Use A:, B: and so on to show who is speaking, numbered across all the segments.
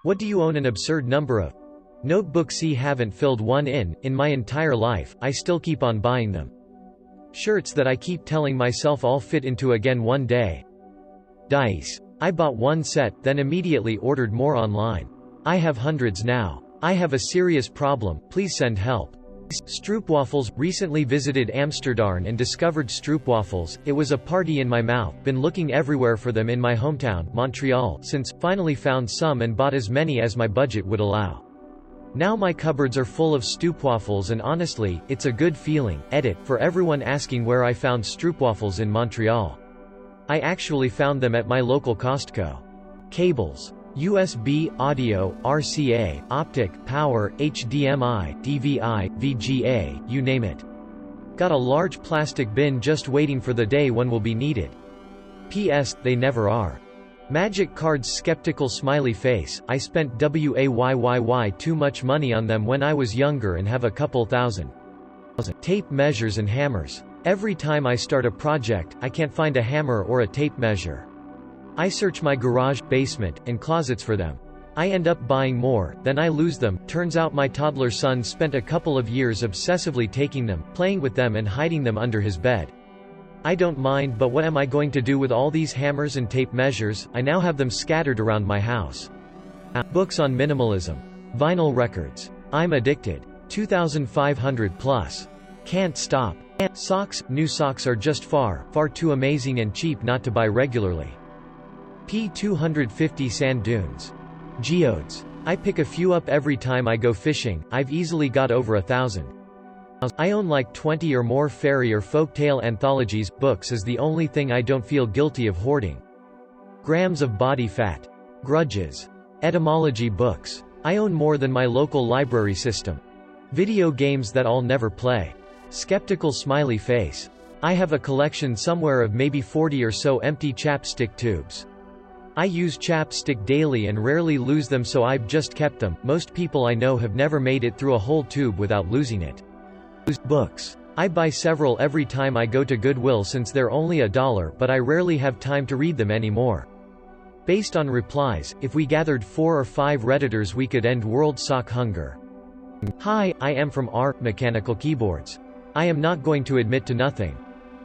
A: What do you own an absurd number of? Notebook C. Haven't filled one in my entire life, I still keep on buying them. Shirts that I keep telling myself I'll fit into again one day. Dice. I bought one set, then immediately ordered more online. I have hundreds now. I have a serious problem, please send help. Stroopwafels. Recently visited Amsterdam and discovered stroopwafels. It was a party in my mouth. Been looking everywhere for them in my hometown, Montreal, since. Finally found some and bought as many as my budget would allow. Now my cupboards are full of stroopwafels and honestly, it's a good feeling. Edit. For everyone asking where I found stroopwafels in Montreal. I actually found them at my local Costco. Cables. USB, audio, RCA, optic, power, HDMI, DVI, VGA, you name it. Got a large plastic bin just waiting for the day when will be needed. P.S. They never are. Magic cards. Skeptical smiley face. I spent too much money on them when I was younger and have a couple thousand. Tape measures and hammers. Every time I start a project, I can't find a hammer or a tape measure. I search my garage, basement, and closets for them. I end up buying more, then I lose them. Turns out my toddler son spent a couple of years obsessively taking them, playing with them and hiding them under his bed. I don't mind, but what am I going to do with all these hammers and tape measures? I now have them scattered around my house. Books on minimalism. Vinyl records. I'm addicted. 2,500 plus. Can't stop. Socks. New socks are just far too amazing and cheap not to buy regularly. P250 sand dunes. Geodes. I pick a few up every time I go fishing. I've easily got over 1,000. I own like 20 or more fairy or folk tale anthologies. Books is the only thing I don't feel guilty of hoarding. Grams of body fat. Grudges. Etymology books. I own more than my local library system. Video games that I'll never play. Skeptical smiley face. I have a collection somewhere of maybe 40 or so empty chapstick tubes. I use chapstick daily and rarely lose them, so I've just kept them. Most people I know have never made it through a whole tube without losing it. Books. I buy several every time I go to Goodwill since they're only $1, but I rarely have time to read them anymore. Based on replies, if we gathered 4 or 5 Redditors we could end world sock hunger. Hi, I am from R. Mechanical Keyboards. I am not going to admit to nothing.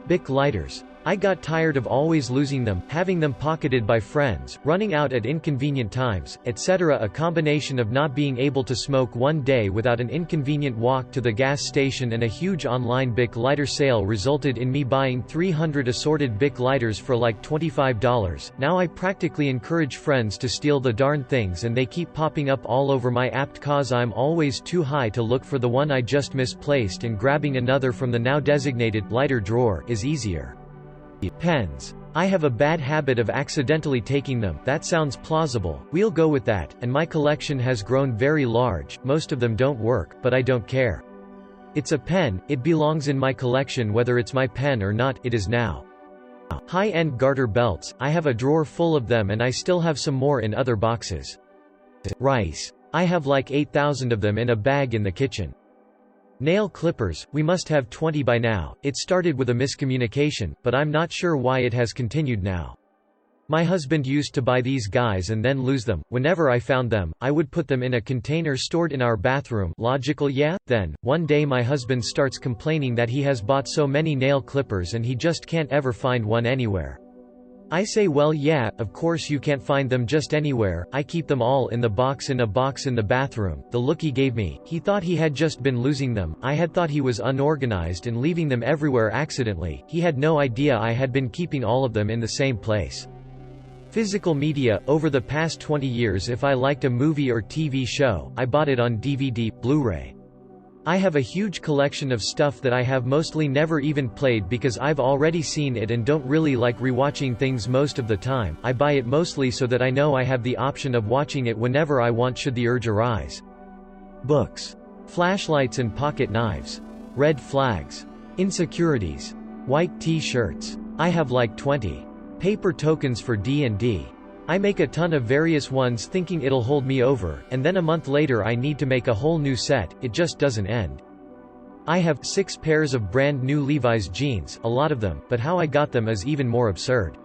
A: Bic lighters. I got tired of always losing them, having them pocketed by friends, running out at inconvenient times, etc. A combination of not being able to smoke one day without an inconvenient walk to the gas station and a huge online Bic lighter sale resulted in me buying 300 assorted Bic lighters for like $25. Now I practically encourage friends to steal the darn things and they keep popping up all over my app cause I'm always too high to look for the one I just misplaced, and grabbing another from the now designated lighter drawer is easier. Pens. I have a bad habit of accidentally taking them. That sounds plausible, we'll go with that, and my collection has grown very large. Most of them don't work, but I don't care. It's a pen, it belongs in my collection whether it's my pen or not, it is now. High-end garter belts. I have a drawer full of them and I still have some more in other boxes. Rice. I have like 8,000 of them in a bag in the kitchen. Nail clippers. We must have 20 by now. It started with a miscommunication, but I'm not sure why it has continued now. My husband used to buy these guys and then lose them. Whenever I found them, I would put them in a container stored in our bathroom. Logical, yeah? Then, one day my husband starts complaining that he has bought so many nail clippers and he just can't ever find one anywhere. I say, well yeah, of course you can't find them just anywhere. I keep them all in a box in the bathroom. The look he gave me, he thought he had just been losing them. I had thought he was unorganized and leaving them everywhere accidentally. He had no idea I had been keeping all of them in the same place. Physical media. Over the past 20 years, if I liked a movie or TV show, I bought it on DVD, Blu-ray. I have a huge collection of stuff that I have mostly never even played because I've already seen it and don't really like rewatching things most of the time. I buy it mostly so that I know I have the option of watching it whenever I want should the urge arise. Books. Flashlights and pocket knives. Red flags. Insecurities. White t-shirts. I have like 20. Paper tokens for D&D. I make a ton of various ones thinking it'll hold me over, and then a month later I need to make a whole new set. It just doesn't end. I have 6 pairs of brand new Levi's jeans, a lot of them, but how I got them is even more absurd.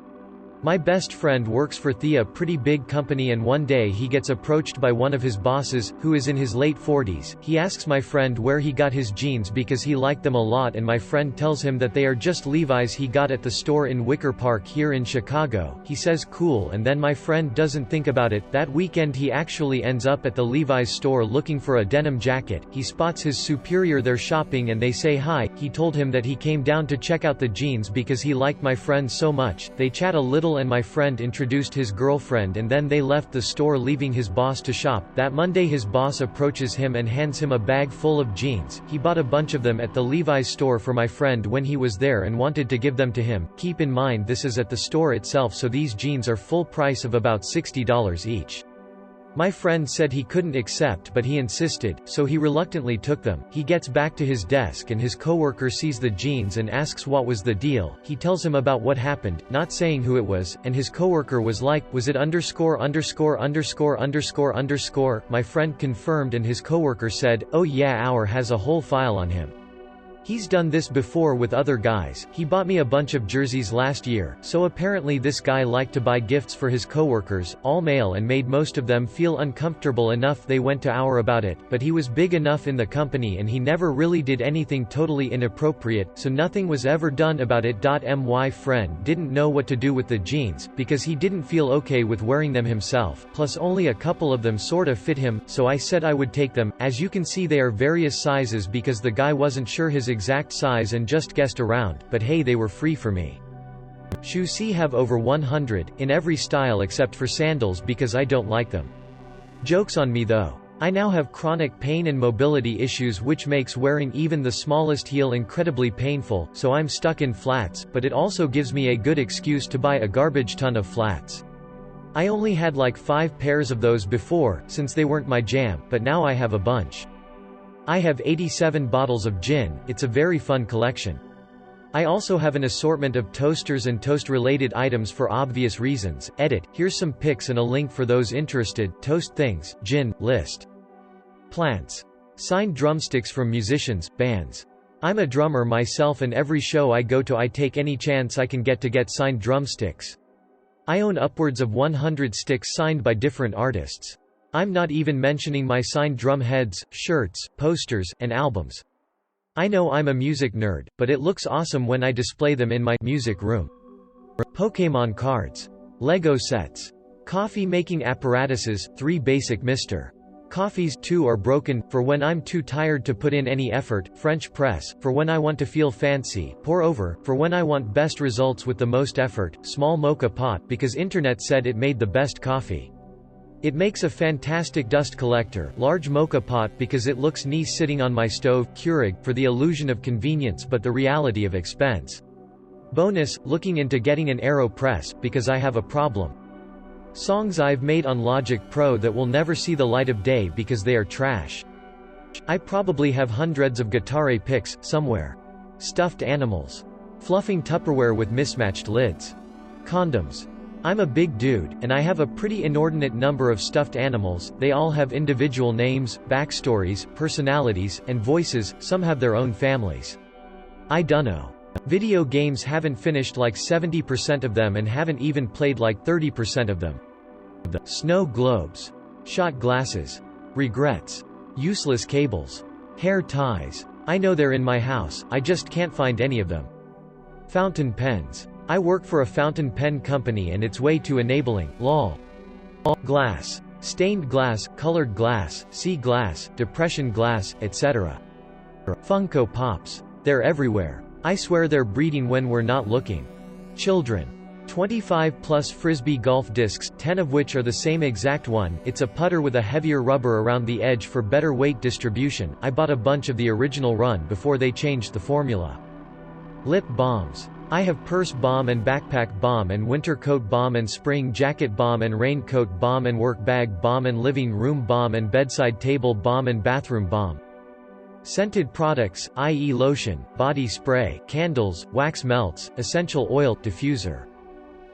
A: My best friend works for a pretty big company, and one day he gets approached by one of his bosses, who is in his late 40s. He asks my friend where he got his jeans because he liked them a lot, and my friend tells him that they are just Levi's he got at the store in Wicker Park here in Chicago. He says cool, and then my friend doesn't think about it. That weekend he actually ends up at the Levi's store looking for a denim jacket. He spots his superior there shopping and they say hi. He told him that he came down to check out the jeans because he liked my friend so much. They chat a little and my friend introduced his girlfriend, and then they left the store leaving his boss to shop. That Monday his boss approaches him and hands him a bag full of jeans. He bought a bunch of them at the Levi's store for my friend when he was there and wanted to give them to him. Keep in mind this is at the store itself, so these jeans are full price of about $60 each. My friend said he couldn't accept, but he insisted, so he reluctantly took them. He gets back to his desk and his coworker sees the jeans and asks what was the deal. He tells him about what happened, not saying who it was, and his coworker was like, was it underscore underscore underscore underscore underscore? My friend confirmed and his coworker said, oh yeah, our has a whole file on him. He's done this before with other guys. He bought me a bunch of jerseys last year, so apparently this guy liked to buy gifts for his coworkers, all male, and made most of them feel uncomfortable enough they went to our about it, but he was big enough in the company and he never really did anything totally inappropriate, so nothing was ever done about it. My friend didn't know what to do with the jeans, because he didn't feel okay with wearing them himself, plus only a couple of them sorta fit him, so I said I would take them. As you can see, they are various sizes because the guy wasn't sure his exact size and just guessed around, but hey, they were free for me. Shoes have over 100, in every style except for sandals because I don't like them. Joke's on me though. I now have chronic pain and mobility issues, which makes wearing even the smallest heel incredibly painful, so I'm stuck in flats, but it also gives me a good excuse to buy a garbage ton of flats. I only had like 5 pairs of those before, since they weren't my jam, but now I have a bunch. I have 87 bottles of gin. It's a very fun collection. I also have an assortment of toasters and toast-related items for obvious reasons. Edit. Here's some pics and a link for those interested. Toast things, gin, list. Plants. Signed drumsticks from musicians, bands. I'm a drummer myself and every show I go to I take any chance I can get to get signed drumsticks. I own upwards of 100 sticks signed by different artists. I'm not even mentioning my signed drum heads, shirts, posters, and albums. I know I'm a music nerd, but it looks awesome when I display them in my music room. Pokémon cards. Lego sets. Coffee making apparatuses, 3 basic Mr. Coffees, 2 are broken, for when I'm too tired to put in any effort, French press, for when I want to feel fancy, pour over, for when I want best results with the most effort, small mocha pot because internet said it made the best coffee. It makes a fantastic dust collector, large mocha pot because it looks nice sitting on my stove, Keurig, for the illusion of convenience but the reality of expense. Bonus, looking into getting an AeroPress, because I have a problem. Songs I've made on Logic Pro that will never see the light of day because they are trash. I probably have hundreds of guitar picks, somewhere. Stuffed animals. Fluffing Tupperware with mismatched lids. Condoms. I'm a big dude, and I have a pretty inordinate number of stuffed animals. They all have individual names, backstories, personalities, and voices. Some have their own families. I dunno. Video games haven't finished like 70% of them and haven't even played like 30% of them. Snow globes. Shot glasses. Regrets. Useless cables. Hair ties. I know they're in my house, I just can't find any of them. Fountain pens. I work for a fountain pen company and it's way too enabling, lol. Glass. Stained glass, colored glass, sea glass, depression glass, etc. Funko Pops. They're everywhere. I swear they're breeding when we're not looking. Children. 25 plus frisbee golf discs, 10 of which are the same exact one. It's a putter with a heavier rubber around the edge for better weight distribution. I bought a bunch of the original run before they changed the formula. Lip balms. I have purse balm and backpack balm and winter coat balm and spring jacket balm and raincoat balm and work bag balm and living room balm and bedside table balm and bathroom balm. Scented products, i.e. lotion, body spray, candles, wax melts, essential oil, diffuser.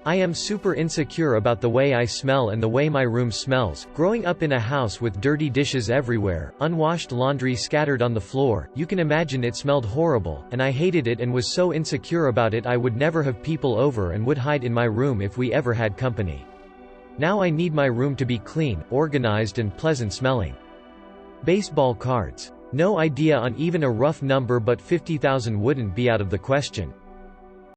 A: I am super insecure about the way I smell and the way my room smells. Growing up in a house with dirty dishes everywhere, unwashed laundry scattered on the floor, you can imagine it smelled horrible, and I hated it and was so insecure about it I would never have people over and would hide in my room if we ever had company. Now I need my room to be clean, organized and pleasant smelling. Baseball cards. No idea on even a rough number, but 50,000 wouldn't be out of the question.